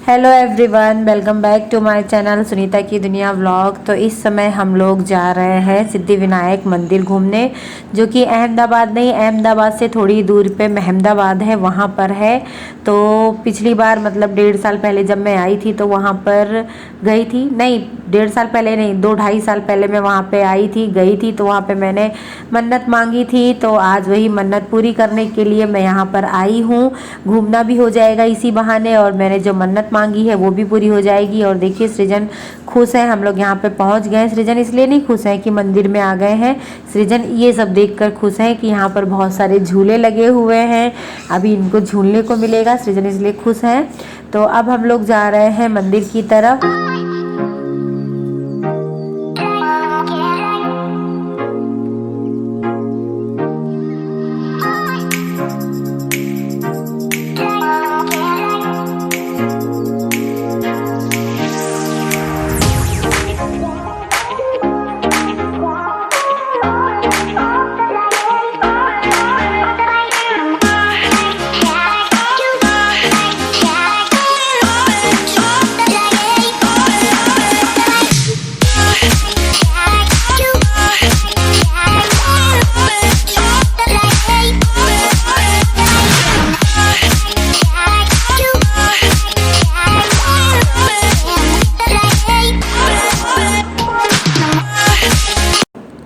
Hello everyone, welcome back to my channel Sunita की दुनिया vlog. तो इस समय हम लोग जा रहे हैं सिद्धि विनायक मंदिर घूमने, जो कि अहमदाबाद नहीं, अहमदाबाद से थोड़ी दूर पे महमदाबाद है, वहाँ पर है। तो पिछली बार मतलब 1.5 साल पहले जब मैं आई थी तो वहाँ पर गई थी, नहीं 1.5 साल पहले नहीं, 2-2.5 साल पहले मैं वहाँ पे आई थी, गई थी। तो वहाँ पे मैंने मन्नत मांगी थी, तो आज वही मन्नत पूरी करने के लिए मैं यहाँ पर आई हूँ। घूमना भी हो जाएगा इसी बहाने, और मैंने जो मन्नत मांगी है वो भी पूरी हो जाएगी। और देखिए सृजन खुश है, हम लोग यहाँ पे पहुँच गए हैं। सृजन इसलिए नहीं खुश है कि मंदिर में आ गए हैं, सृजन ये सब देखकर खुश है कि यहाँ पर बहुत सारे झूले लगे हुए हैं, अभी इनको झूलने को मिलेगा, सृजन इसलिए खुश है। तो अब हम लोग जा रहे हैं मंदिर की तरफ।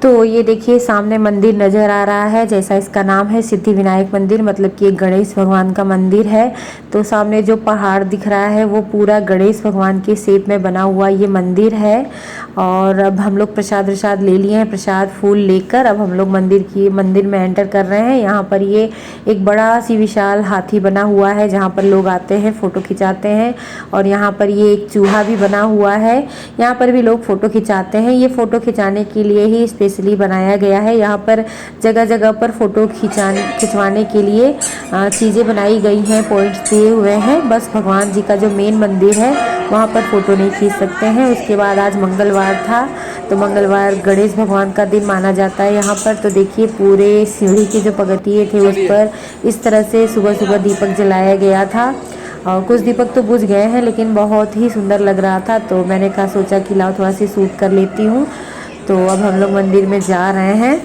तो ये देखिए सामने मंदिर नज़र आ रहा है, जैसा इसका नाम है सिद्धि विनायक मंदिर, मतलब कि एक गणेश भगवान का मंदिर है। तो सामने जो पहाड़ दिख रहा है वो पूरा गणेश भगवान के शेप में बना हुआ ये मंदिर है। और अब हम लोग प्रसाद वसाद ले लिए हैं, प्रसाद फूल लेकर अब हम लोग मंदिर में एंटर कर रहे हैं। यहाँ पर ये एक बड़ा सी विशाल हाथी बना हुआ है, जहाँ पर लोग आते हैं फ़ोटो खिंचाते हैं। और यहाँ पर ये एक चूहा भी बना हुआ है, यहाँ पर भी लोग फ़ोटो खिंचाते हैं। ये फ़ोटो खिंचाने के लिए ही स्पेशली बनाया गया है। यहाँ पर जगह जगह पर फ़ोटो खिंचवाने के लिए चीज़ें बनाई गई हैं, पॉइंट्स दिए हुए हैं। बस भगवान जी का जो मेन मंदिर है वहाँ पर फ़ोटो नहीं खींच सकते हैं। उसके बाद आज मंगलवार था, तो मंगलवार गणेश भगवान का दिन माना जाता है यहाँ पर। तो देखिए पूरे सीढ़ी के जो पगथिये थे उस पर इस तरह से सुबह सुबह दीपक जलाया गया था। और कुछ दीपक तो बुझ गए हैं, लेकिन बहुत ही सुंदर लग रहा था, तो मैंने कहा सोचा कि लाओ थोड़ा सी शूट कर लेती हूँ। तो अब हम लोग मंदिर में जा रहे हैं।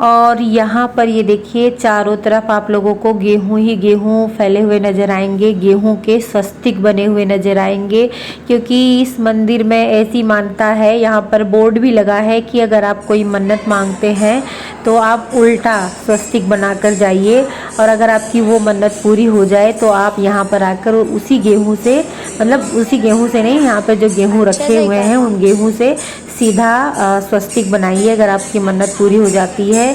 और यहाँ पर ये देखिए चारों तरफ आप लोगों को गेहूं ही गेहूं फैले हुए नज़र आएंगे, गेहूं के स्वस्तिक बने हुए नज़र आएंगे। क्योंकि इस मंदिर में ऐसी मान्यता है, यहाँ पर बोर्ड भी लगा है कि अगर आप कोई मन्नत मांगते हैं तो आप उल्टा स्वस्तिक बनाकर जाइए, और अगर आपकी वो मन्नत पूरी हो जाए तो आप यहाँ पर आकर उसी गेहूँ से, मतलब उसी गेहूँ से नहीं, यहाँ पर जो गेहूँ रखे हुए हैं उन गेहूँ से सीधा स्वस्तिक बनाइए अगर आपकी मन्नत पूरी हो जाती है।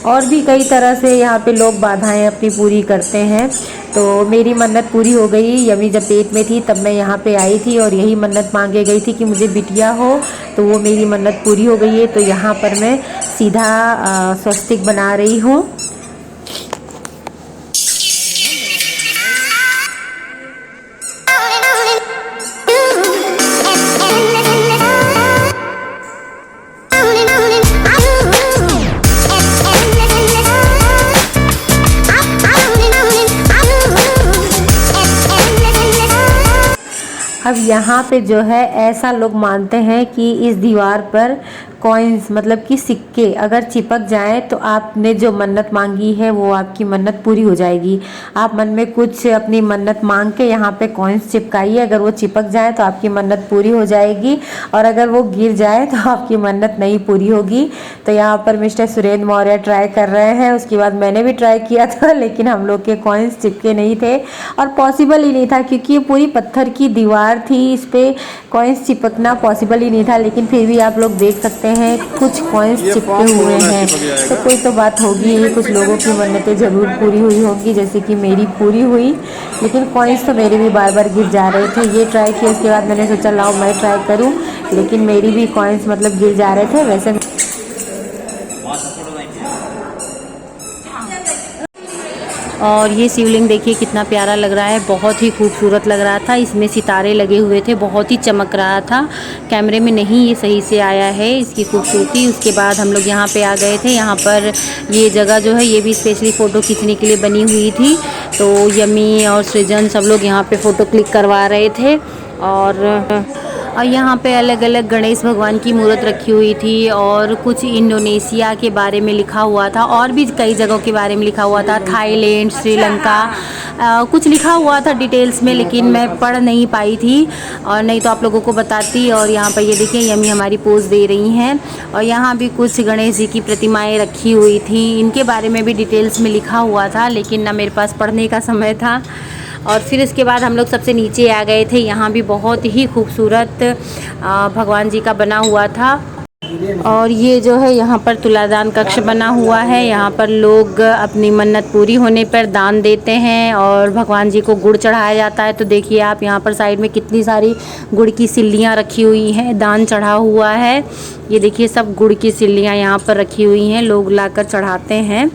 और भी कई तरह से यहाँ पे लोग बाधाएं अपनी पूरी करते हैं। तो मेरी मन्नत पूरी हो गई, यमी जब पेट में थी तब मैं यहाँ पे आई थी और यही मन्नत मांगे गई थी कि मुझे बिटिया हो, तो वो मेरी मन्नत पूरी हो गई है। तो यहाँ पर मैं सीधा स्वस्तिक बना रही हूँ। अब यहाँ पे जो है ऐसा लोग मानते हैं कि इस दीवार पर कॉइन्स, मतलब कि सिक्के अगर चिपक जाएं तो आपने जो मन्नत मांगी है वो आपकी मन्नत पूरी हो जाएगी। आप मन में कुछ अपनी मन्नत मांग के यहाँ पे कॉइन्स चिपकाइए, अगर वो चिपक जाए तो आपकी मन्नत पूरी हो जाएगी, और अगर वो गिर जाए तो आपकी मन्नत नहीं पूरी होगी। तो यहाँ पर मिस्टर सुरेंद्र मौर्य ट्राई कर रहे हैं, उसके बाद मैंने भी ट्राई किया था, लेकिन हम लोग के कॉइन्स चिपके नहीं थे और पॉसिबल ही नहीं था, क्योंकि ये पूरी पत्थर की दीवार थी, इस पर कॉइन्स चिपकना पॉसिबल ही नहीं था। लेकिन फिर भी आप लोग देख सकते हैं कुछ कॉइन्स चिपके हुए हैं, तो कोई तो बात होगी, कुछ लोगों की मन्नतें ज़रूर पूरी हुई होंगी, जैसे कि मेरी पूरी हुई। लेकिन कॉइन्स तो मेरे भी बार बार गिर जा रहे थे। ये ट्राई किया, उसके बाद मैंने सोचा लाओ मैं ट्राई करूं, लेकिन मेरी भी कॉइन्स मतलब गिर जा रहे थे। वैसे और ये शिवलिंग देखिए कितना प्यारा लग रहा है, बहुत ही खूबसूरत लग रहा था। इसमें सितारे लगे हुए थे, बहुत ही चमक रहा था। कैमरे में नहीं ये सही से आया है इसकी खूबसूरती। उसके बाद हम लोग यहाँ पे आ गए थे। यहाँ पर ये जगह जो है ये भी स्पेशली फ़ोटो खींचने के लिए बनी हुई थी। तो यमी और सृजन सब लोग यहाँ पे फ़ोटो क्लिक करवा रहे थे। और यहाँ पे अलग अलग गणेश भगवान की मूर्त रखी हुई थी और कुछ इंडोनेशिया के बारे में लिखा हुआ था और भी कई जगहों के बारे में लिखा हुआ था, थाईलैंड, श्रीलंका, कुछ लिखा हुआ था डिटेल्स में, लेकिन मैं पढ़ नहीं पाई थी और नहीं तो आप लोगों को बताती। और यहाँ पर ये देखिए यमी हमारी पोज दे रही हैं और यहाँ भी कुछ गणेश जी की प्रतिमाएँ रखी हुई थी। इनके बारे में भी डिटेल्स में लिखा हुआ था, लेकिन ना मेरे पास पढ़ने का समय था। और फिर इसके बाद हम लोग सबसे नीचे आ गए थे। यहाँ भी बहुत ही खूबसूरत भगवान जी का बना हुआ था। और ये जो है यहाँ पर तुलादान कक्ष बना हुआ है। यहाँ पर लोग अपनी मन्नत पूरी होने पर दान देते हैं और भगवान जी को गुड़ चढ़ाया जाता है। तो देखिए आप यहाँ पर साइड में कितनी सारी गुड़ की सिल्लियाँ रखी हुई हैं, दान चढ़ा हुआ है। ये देखिए सब गुड़ की सिल्लियाँ यहाँ पर रखी हुई हैं, लोग लाकर चढ़ाते हैं।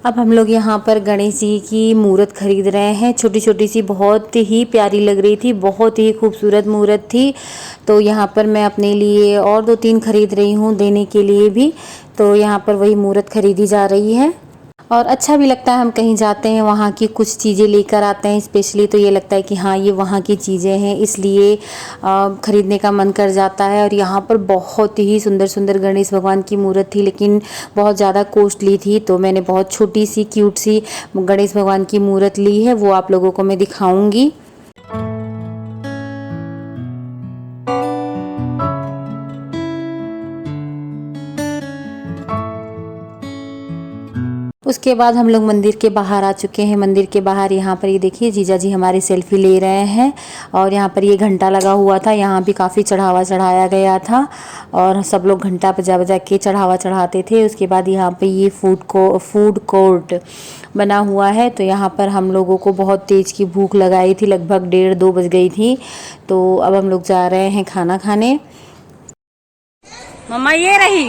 अब हम लोग यहाँ पर गणेश जी की मूर्त खरीद रहे हैं। छोटी छोटी सी बहुत ही प्यारी लग रही थी, बहुत ही खूबसूरत मूर्त थी। तो यहाँ पर मैं अपने लिए और 2-3 खरीद रही हूँ देने के लिए भी। तो यहाँ पर वही मूर्त खरीदी जा रही है और अच्छा भी लगता है। हम कहीं जाते हैं वहाँ की कुछ चीज़ें लेकर आते हैं स्पेशली, तो ये लगता है कि हाँ ये वहाँ की चीज़ें हैं, इसलिए ख़रीदने का मन कर जाता है। और यहाँ पर बहुत ही सुंदर सुंदर गणेश भगवान की मूर्त थी, लेकिन बहुत ज़्यादा कॉस्टली थी। तो मैंने बहुत छोटी सी क्यूट सी गणेश भगवान की मूर्त ली है, वो आप लोगों को मैं दिखाऊँगी। उसके बाद हम लोग मंदिर के बाहर आ चुके हैं। मंदिर के बाहर यहाँ पर ये देखिए जीजा जी हमारे सेल्फी ले रहे हैं और यहाँ पर ये घंटा लगा हुआ था। यहाँ भी काफ़ी चढ़ावा चढ़ाया गया था और सब लोग घंटा बजा बजा के चढ़ावा चढ़ाते थे। उसके बाद यहाँ पे ये फूड कोर्ट बना हुआ है। तो यहाँ पर हम लोगों को बहुत तेज़ की भूख लगाई थी, लगभग 1:30-2 बज गई थी। तो अब हम लोग जा रहे हैं खाना खाने। मम्मा ये रही,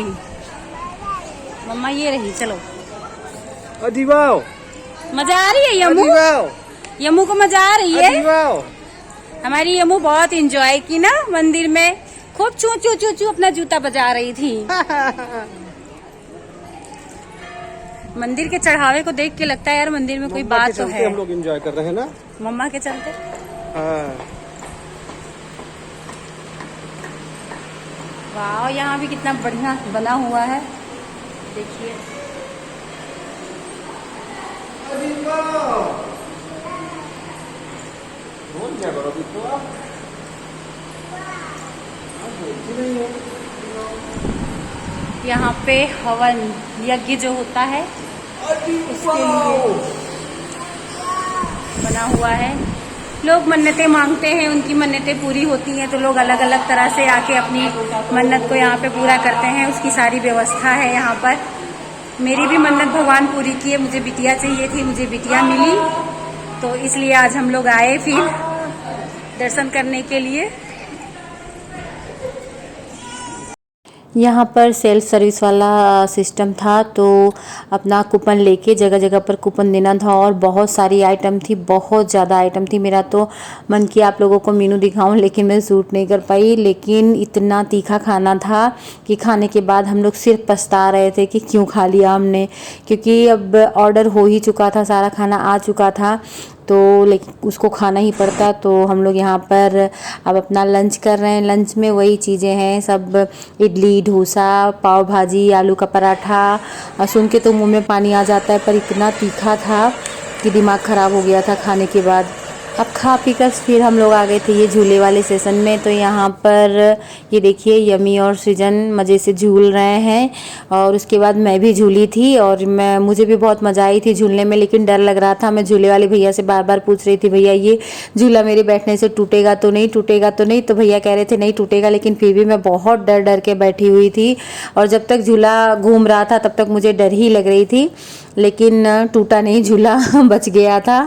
मम्मा ये रही, चलो। मजा आ रही है यमू, यमू को मजा आ रही है। हमारी यमू बहुत एंजॉय की ना मंदिर में, खूब चू चू चू चू अपना जूता बजा रही थी। मंदिर के चढ़ावे को देख के लगता है यार मंदिर में कोई बात तो है। हम लोग एंजॉय कर रहे हैं ना मम्मा के चलते। वाह यहाँ भी कितना बढ़िया बना हुआ है, देखिए। यहाँ पे हवन यज्ञ जो होता है उसके लिए बना हुआ है। लोग मन्नतें मांगते हैं, उनकी मन्नतें पूरी होती हैं तो लोग अलग अलग तरह से आके अपनी मन्नत को यहाँ पे पूरा करते हैं। उसकी सारी व्यवस्था है यहाँ पर। मेरी भी मन्नत भगवान पूरी की है, मुझे बिटिया चाहिए थी, मुझे बिटिया मिली, तो इसलिए आज हम लोग आए फिर दर्शन करने के लिए। यहाँ पर सेल्फ सर्विस वाला सिस्टम था, तो अपना कूपन लेके जगह जगह पर कूपन देना था और बहुत सारी आइटम थी, बहुत ज़्यादा आइटम थी। मेरा तो मन किया आप लोगों को मेनू दिखाऊं, लेकिन मैं शूट नहीं कर पाई। लेकिन इतना तीखा खाना था कि खाने के बाद हम लोग सिर्फ पछता रहे थे कि क्यों खा लिया हमने, क्योंकि अब ऑर्डर हो ही चुका था, सारा खाना आ चुका था, तो लेकिन उसको खाना ही पड़ता। तो हम लोग यहाँ पर अब अपना लंच कर रहे हैं। लंच में वही चीज़ें हैं सब, इडली, डोसा, पाव भाजी, आलू का पराठा। सुन के तो मुंह में पानी आ जाता है, पर इतना तीखा था कि दिमाग ख़राब हो गया था खाने के बाद। अब खा पी कर फिर हम लोग आ गए थे ये झूले वाले सेशन में। तो यहाँ पर ये देखिए यमी और सृजन मज़े से झूल रहे हैं और उसके बाद मैं भी झूली थी और मुझे भी बहुत मज़ा आई थी झूलने में, लेकिन डर लग रहा था। मैं झूले वाले भैया से बार बार पूछ रही थी, भैया ये झूला मेरे बैठने से टूटेगा तो नहीं, टूटेगा तो नहीं? तो भैया कह रहे थे नहीं टूटेगा, लेकिन फिर भी मैं बहुत डर डर के बैठी हुई थी और जब तक झूला घूम रहा था तब तक मुझे डर ही लग रही थी, लेकिन टूटा नहीं झूला बच गया था।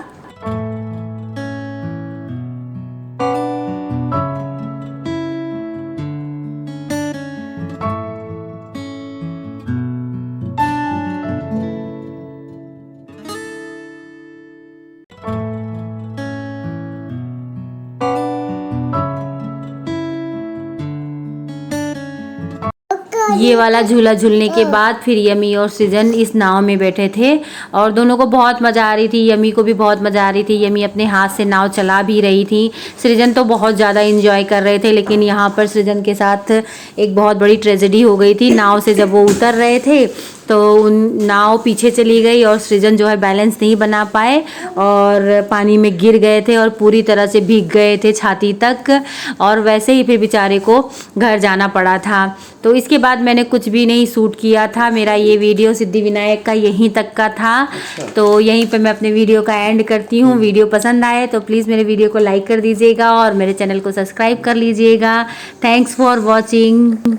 ये वाला झूला झूलने के बाद फिर यमी और सृजन इस नाव में बैठे थे और दोनों को बहुत मज़ा आ रही थी। यमी को भी बहुत मज़ा आ रही थी, यमी अपने हाथ से नाव चला भी रही थी। सृजन तो बहुत ज़्यादा एंजॉय कर रहे थे, लेकिन यहाँ पर सृजन के साथ एक बहुत बड़ी ट्रेजेडी हो गई थी। नाव से जब वो उतर रहे थे तो उन नाव पीछे चली गई और सृजन जो है बैलेंस नहीं बना पाए और पानी में गिर गए थे और पूरी तरह से भीग गए थे छाती तक, और वैसे ही फिर बेचारे को घर जाना पड़ा था। तो इसके बाद मैंने कुछ भी नहीं शूट किया था। मेरा ये वीडियो सिद्धिविनायक का यहीं तक का था। तो यहीं पे मैं अपने वीडियो का एंड करती हूँ। वीडियो पसंद आए तो प्लीज़ मेरे वीडियो को लाइक कर दीजिएगा और मेरे चैनल को सब्सक्राइब कर लीजिएगा। Thanks for watching.